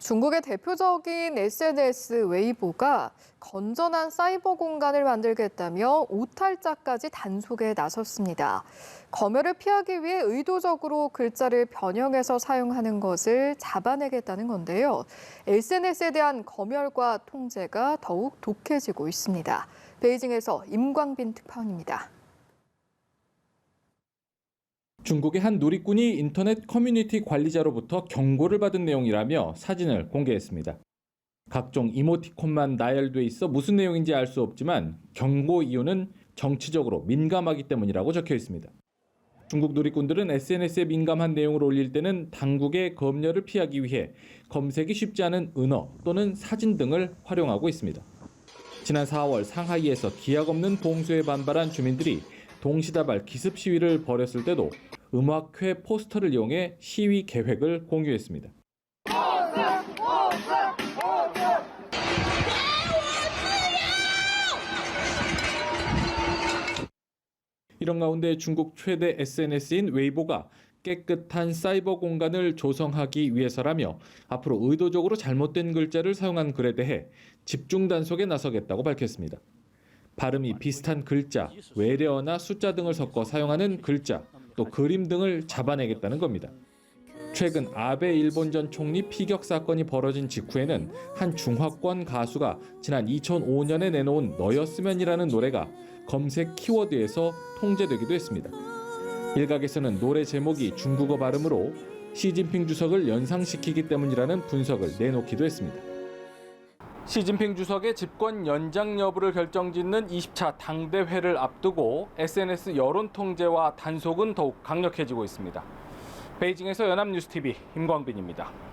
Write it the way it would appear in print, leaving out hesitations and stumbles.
중국의 대표적인 SNS 웨이보가 건전한 사이버 공간을 만들겠다며 오탈자까지 단속에 나섰습니다. 검열을 피하기 위해 의도적으로 글자를 변형해서 사용하는 것을 잡아내겠다는 건데요. SNS에 대한 검열과 통제가 더욱 독해지고 있습니다. 베이징에서 임광빈 특파원입니다. 중국의 한 누리꾼이 인터넷 커뮤니티 관리자로부터 경고를 받은 내용이라며 사진을 공개했습니다. 각종 이모티콘만 나열돼 있어 무슨 내용인지 알 수 없지만 경고 이유는 정치적으로 민감하기 때문이라고 적혀 있습니다. 중국 누리꾼들은 SNS에 민감한 내용을 올릴 때는 당국의 검열을 피하기 위해 검색이 쉽지 않은 은어 또는 사진 등을 활용하고 있습니다. 지난 4월 상하이에서 기약 없는 봉쇄에 반발한 주민들이 동시다발 기습 시위를 벌였을 때도 음악회 포스터를 이용해 시위 계획을 공유했습니다. 이런 가운데 중국 최대 SNS인 웨이보가 깨끗한 사이버 공간을 조성하기 위해서라며 앞으로 의도적으로 잘못된 글자를 사용한 글에 대해 집중 단속에 나서겠다고 밝혔습니다. 발음이 비슷한 글자, 외래어나 숫자 등을 섞어 사용하는 글자, 또 그림 등을 잡아내겠다는 겁니다. 최근 아베 일본 전 총리 피격 사건이 벌어진 직후에는 한 중화권 가수가 지난 2005년에 내놓은 너였으면이라는 노래가 검색 키워드에서 통제되기도 했습니다. 일각에서는 노래 제목이 중국어 발음으로 시진핑 주석을 연상시키기 때문이라는 분석을 내놓기도 했습니다. 시진핑 주석의 집권 연장 여부를 결정짓는 20차 당대회를 앞두고 SNS 여론 통제와 단속은 더욱 강력해지고 있습니다. 베이징에서 연합뉴스TV 임광빈입니다.